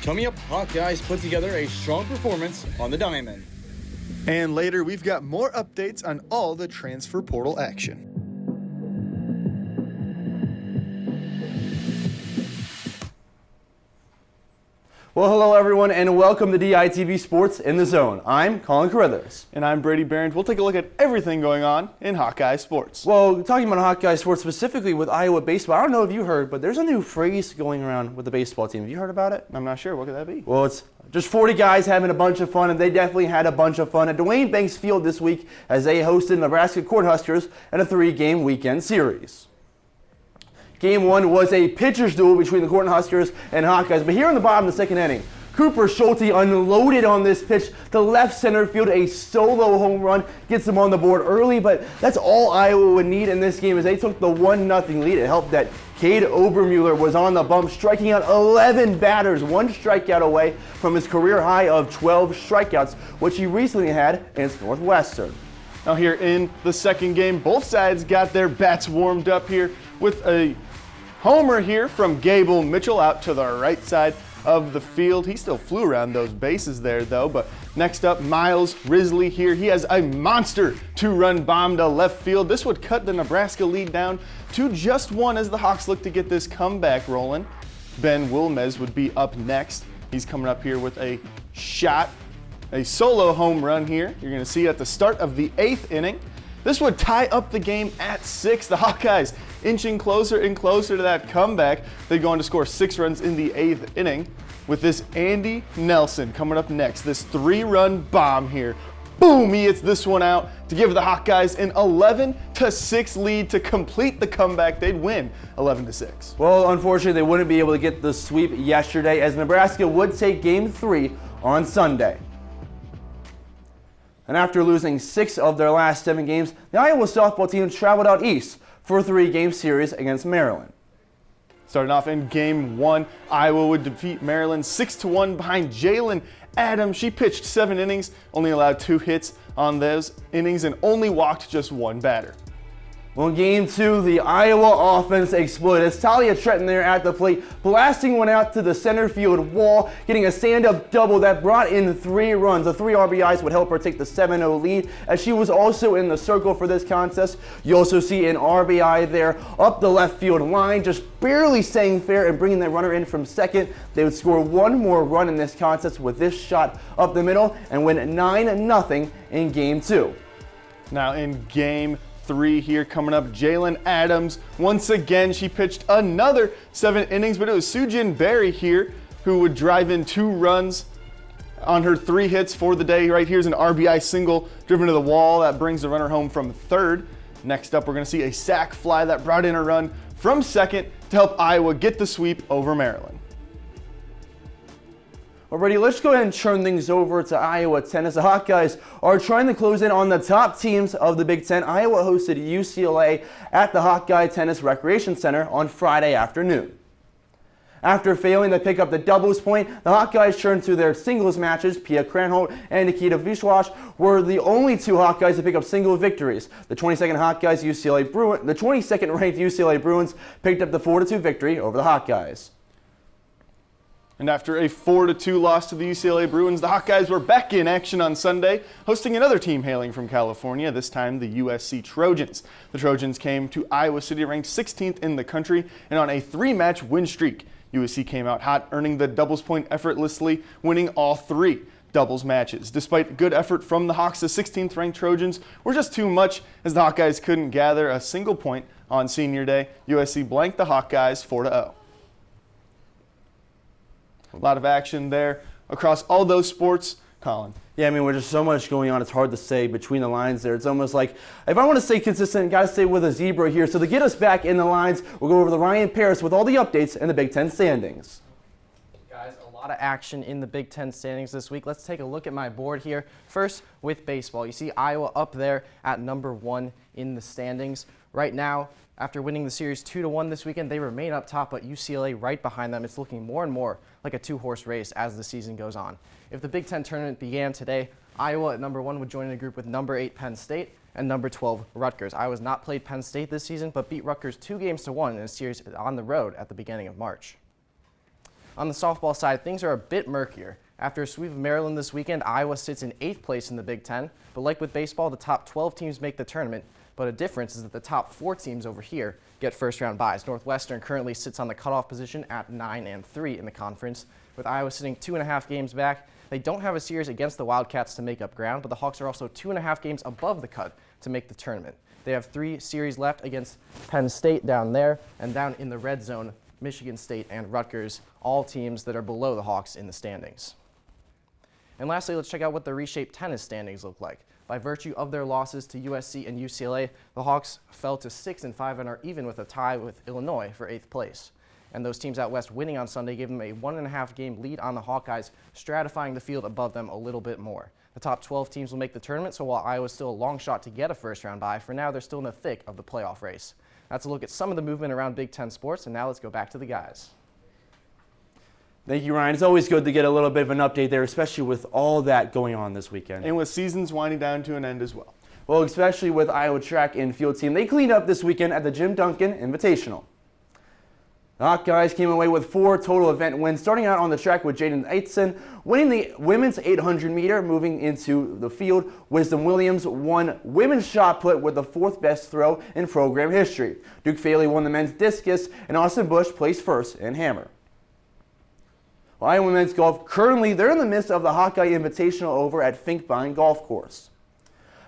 Coming up, Hawkeyes put together a strong performance on the diamond. And later, we've got more updates on all the transfer portal action. Well, hello everyone, and welcome to DITV Sports in the Zone. I'm Colin Carruthers. And I'm Brady Behrens. We'll take a look at everything going on in Hawkeye sports. Well, talking about Hawkeye sports, specifically with Iowa baseball, I don't know if you heard, but there's a new phrase going around with the baseball team. Have you heard about it? I'm not sure. What could that be? Well, it's just 40 guys having a bunch of fun, and they definitely had a bunch of fun at Dwayne Banks Field this week as they hosted Nebraska Cornhuskers in a 3-game weekend series. Game 1 was a pitcher's duel between the Cornhuskers and Hawkeyes, but here in the bottom of the second inning, Cooper Schulte unloaded on this pitch to left center field, a solo home run, gets them on the board early, but that's all Iowa would need in this game as they took the 1-0 lead. It helped that Cade Obermuller was on the bump, striking out 11 batters, 1 strikeout away from his career high of 12 strikeouts, which he recently had against Northwestern. Now here in the second game, both sides got their bats warmed up here with a homer here from Gable Mitchell out to the right side of the field. He still flew around those bases there though, but next up, Miles Risley here. He has a monster 2-run bomb to left field. This would cut the Nebraska lead down to just 1 as the Hawks look to get this comeback rolling. Ben Wilmez would be up next. He's coming up here with a shot, a solo home run here. You're gonna see at the start of the 8th inning. This would tie up the game at 6. The Hawkeyes inching closer and closer to that comeback. They go on to score 6 runs in the 8th inning with this Andy Nelson coming up next. This 3-run bomb here. Boom, he hits this one out to give the Hawkeyes an 11-6 lead to complete the comeback. They'd win 11-6. Well, unfortunately, they wouldn't be able to get the sweep yesterday as Nebraska would take Game 3 on Sunday. And after losing 6 of their last 7 games, the Iowa softball team traveled out east for a 3-game series against Maryland. Starting off in Game 1, Iowa would defeat Maryland 6-1 behind Jalen Adams. She pitched 7 innings, only allowed 2 hits on those innings, and only walked just 1 batter. Well, in Game 2, the Iowa offense exploded as Talia Trenton there at the plate, blasting one out to the center field wall, getting a stand-up double that brought in 3 runs. The 3 RBIs would help her take the 7-0 lead as she was also in the circle for this contest. You also see an RBI there up the left field line, just barely staying fair and bringing the runner in from second. They would score 1 more run in this contest with this shot up the middle and win 9-0 in Game 2. Now in Game 3 here coming up, Jalen Adams. Once again, she pitched another 7 innings, but it was Sujin Berry here who would drive in 2 runs on her 3 hits for the day. Right here's an RBI single driven to the wall that brings the runner home from third. Next up, we're going to see a sac fly that brought in a run from second to help Iowa get the sweep over Maryland. Alrighty, let's go ahead and turn things over to Iowa tennis. The Hawkeyes are trying to close in on the top teams of the Big Ten. Iowa hosted UCLA at the Hawkeye Tennis Recreation Center on Friday afternoon. After failing to pick up the doubles point, the Hawkeyes turned to their singles matches. Pia Kranholt and Nikita Vishwash were the only 2 Hawkeyes to pick up single victories. The 22nd ranked UCLA Bruins picked up the 4-2 victory over the Hawkeyes. And after a 4-2 loss to the UCLA Bruins, the Hawkeyes were back in action on Sunday, hosting another team hailing from California, this time the USC Trojans. The Trojans came to Iowa City ranked 16th in the country and on a 3-match win streak. USC came out hot, earning the doubles point effortlessly, winning all 3 doubles matches. Despite good effort from the Hawks, the 16th ranked Trojans were just too much as the Hawkeyes couldn't gather a single point on senior day. USC blanked the Hawkeyes 4-0. A lot of action there across all those sports. Colin. Yeah, I mean, there's just so much going on. It's hard to say between the lines there. It's almost like, if I want to stay consistent, got to stay with a zebra here. So to get us back in the lines, we'll go over to Ryan Paris with all the updates in the Big Ten standings. Guys, a lot of action in the Big Ten standings this week. Let's take a look at my board here. First, with baseball. You see Iowa up there at number 1 in the standings. Right now, after winning the series 2-1 this weekend, they remain up top, but UCLA right behind them. It's looking more and more like a 2-horse race as the season goes on. If the Big Ten tournament began today, Iowa at number 1 would join in a group with number 8 Penn State and number 12 Rutgers. Iowa's not played Penn State this season, but beat Rutgers 2-1 in a series on the road at the beginning of March. On the softball side, things are a bit murkier. After a sweep of Maryland this weekend, Iowa sits in 8th place in the Big Ten. But like with baseball, the top 12 teams make the tournament. But a difference is that the top 4 teams over here get first-round byes. Northwestern currently sits on the cutoff position at 9-3 in the conference, with Iowa sitting 2.5 games back. They don't have a series against the Wildcats to make up ground, but the Hawks are also 2.5 games above the cut to make the tournament. They have 3 series left against Penn State down there, and down in the red zone, Michigan State and Rutgers, all teams that are below the Hawks in the standings. And lastly, let's check out what the reshaped tennis standings look like. By virtue of their losses to USC and UCLA, the Hawks fell to 6-5 and are even with a tie with Illinois for 8th place. And those teams out west winning on Sunday gave them a 1.5 game lead on the Hawkeyes, stratifying the field above them a little bit more. The top 12 teams will make the tournament, so while Iowa's still a long shot to get a first-round bye, for now they're still in the thick of the playoff race. That's a look at some of the movement around Big Ten sports, and now let's go back to the guys. Thank you, Ryan. It's always good to get a little bit of an update there, especially with all that going on this weekend. And with seasons winding down to an end as well. Well, especially with Iowa track and field team. They cleaned up this weekend at the Jim Duncan Invitational. The Hawkeyes came away with 4 total event wins, starting out on the track with Jaden Eitzen, winning the women's 800 meter, moving into the field. Wisdom Williams won women's shot put with the 4th best throw in program history. Duke Faley won the men's discus, and Austin Bush placed first in hammer. Well, Iowa men's golf, currently they're in the midst of the Hawkeye Invitational over at Finkbine Golf Course.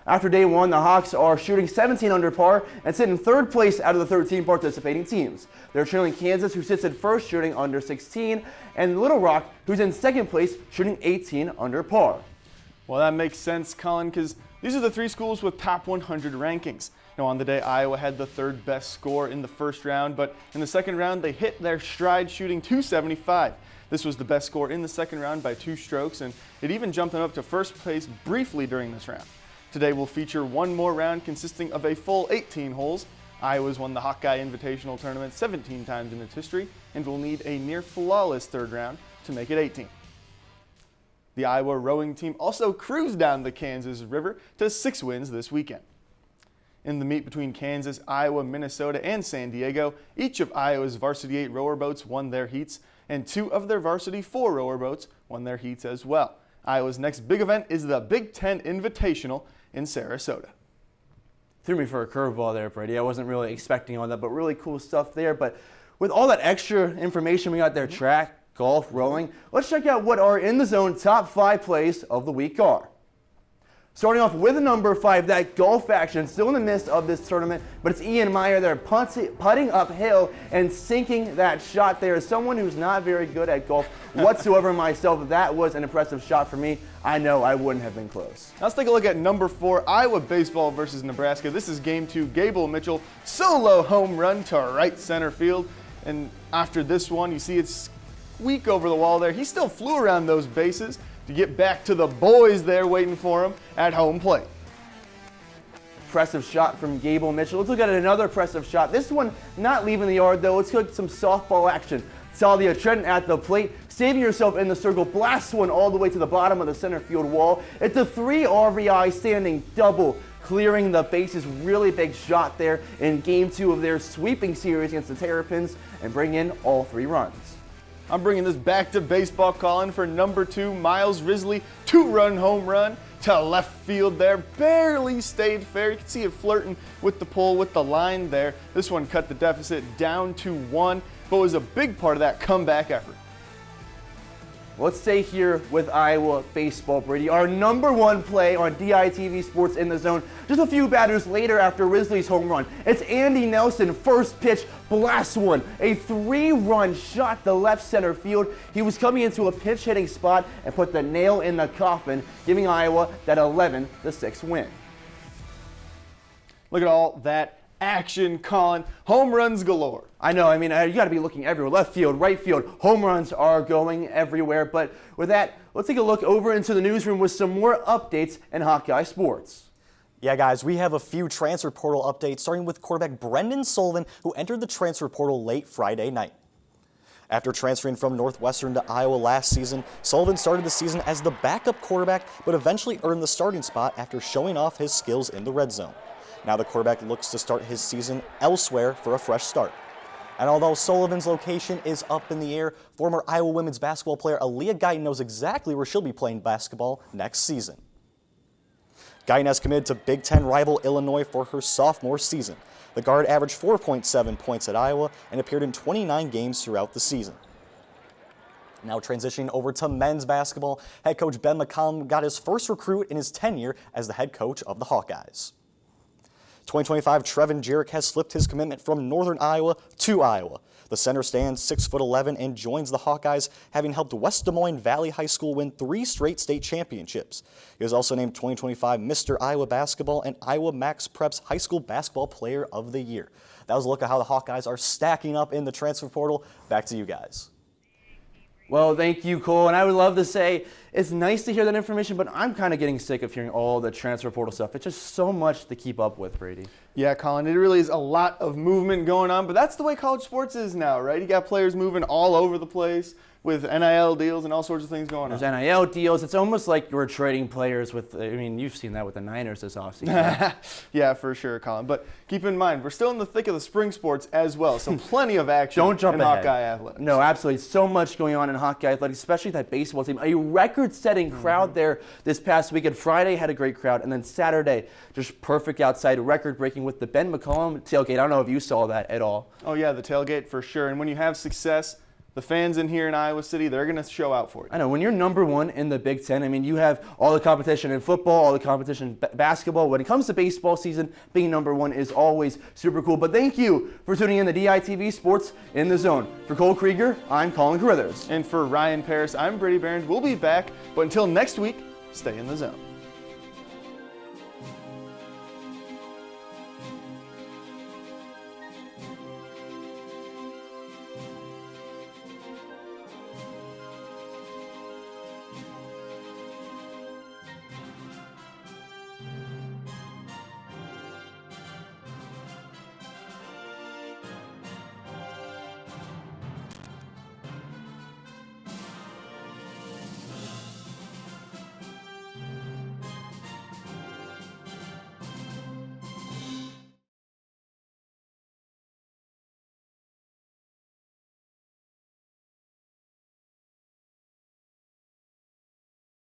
After day 1, the Hawks are shooting 17 under par and sit in 3rd place out of the 13 participating teams. They're trailing Kansas, who sits in 1st shooting under 16, and Little Rock, who's in 2nd place shooting 18 under par. Well, that makes sense, Colin, because these are the 3 schools with top 100 rankings. Now, on the day, Iowa had the 3rd best score in the first round, but in the second round, they hit their stride shooting 275. This was the best score in the second round by 2 strokes, and it even jumped them up to 1st place briefly during this round. Today we'll feature one more round consisting of a full 18 holes. Iowa's won the Hawkeye Invitational Tournament 17 times in its history and will need a near flawless 3rd round to make it 18. The Iowa rowing team also cruised down the Kansas River to 6 wins this weekend. In the meet between Kansas, Iowa, Minnesota, and San Diego, each of Iowa's varsity 8 rower boats won their heats, and 2 of their varsity 4 rower boats won their heats as well. Iowa's next big event is the Big Ten Invitational in Sarasota. Threw me for a curveball there, Brady. I wasn't really expecting all that, but really cool stuff there. But with all that extra information we got there, track, golf, rowing, let's check out what our In the Zone top 5 plays of the week are. Starting off with number 5, that golf action, still in the midst of this tournament, but it's Ian Meyer there putting uphill and sinking that shot there. As someone who's not very good at golf whatsoever myself, that was an impressive shot for me. I know I wouldn't have been close. Now let's take a look at number 4, Iowa baseball versus Nebraska. This is game 2, Gable Mitchell, solo home run to right center field. And after this one, you see it's weak over the wall there. He still flew around those bases to get back to the boys there waiting for him at home plate. Impressive shot from Gable Mitchell. Let's look at another impressive shot. This one not leaving the yard though. Let's look at some softball action. Talia Trenton at the plate, saving herself in the circle, blasts one all the way to the bottom of the center field wall. It's a 3 RBI standing double, clearing the bases. Really big shot there in game 2 of their sweeping series against the Terrapins and bring in all 3 runs. I'm bringing this back to baseball, Colin, for number 2, Miles Risley, 2-run home run to left field there. Barely stayed fair. You can see it flirting with the pole, with the line there. This one cut the deficit down to 1, but was a big part of that comeback effort. Let's stay here with Iowa baseball, Brady. Our number 1 play on DITV Sports In the Zone. Just a few batters later after Risley's home run. It's Andy Nelson, first pitch, blasts one. A 3-run shot to left center field. He was coming into a pinch hitting spot and put the nail in the coffin, giving Iowa that 11-6 win. Look at all that action, Colin. Home runs galore. I know, you got to be looking everywhere. Left field, right field, home runs are going everywhere. But with that, let's take a look over into the newsroom with some more updates in Hawkeye sports. Yeah, guys, we have a few transfer portal updates, starting with quarterback Brendan Sullivan, who entered the transfer portal late Friday night. After transferring from Northwestern to Iowa last season, Sullivan started the season as the backup quarterback, but eventually earned the starting spot after showing off his skills in the red zone. Now the quarterback looks to start his season elsewhere for a fresh start. And although Sullivan's location is up in the air, former Iowa women's basketball player Aaliyah Guyton knows exactly where she'll be playing basketball next season. Guyton has committed to Big Ten rival Illinois for her sophomore season. The guard averaged 4.7 points at Iowa and appeared in 29 games throughout the season. Now transitioning over to men's basketball, head coach Ben McCollum got his first recruit in his tenure as the head coach of the Hawkeyes. 2025 Trevin Jarek has flipped his commitment from Northern Iowa to Iowa. The center stands 6'11" and joins the Hawkeyes, having helped West Des Moines Valley High School win 3 straight state championships. He was also named 2025 Mr. Iowa Basketball and Iowa Max Prep's High School Basketball Player of the Year. That was a look at how the Hawkeyes are stacking up in the transfer portal. Back to you guys. Well, thank you, Cole. And I would love to say it's nice to hear that information, but I'm kind of getting sick of hearing all the transfer portal stuff. It's just so much to keep up with, Brady. Yeah, Colin, it really is a lot of movement going on, but that's the way college sports is now, right? You got players moving all over the place with NIL deals and all sorts of things going on. There's NIL deals. It's almost like we're trading players with, I mean, you've seen that with the Niners this offseason. Yeah, for sure, Colin. But keep in mind, we're still in the thick of the spring sports as well, so plenty of action Don't jump in ahead. Hawkeye athletics. No, absolutely. So much going on in Hawkeye athletics, especially that baseball team. A record-setting crowd there this past weekend. Friday had a great crowd, and then Saturday, just perfect outside, record-breaking with the Ben McCollum tailgate. I don't know if you saw that at all. Oh, yeah, the tailgate for sure. And when you have success, the fans in here in Iowa City, they're going to show out for you. I know, when you're number one in the Big Ten, I mean, you have all the competition in football, all the competition in basketball. When it comes to baseball season, being number one is always super cool. But thank you for tuning in to DITV Sports in the Zone. For Cole Krieger, I'm Colin Carruthers. And for Ryan Paris, I'm Brady Behrens. We'll be back, but until next week, stay in the zone.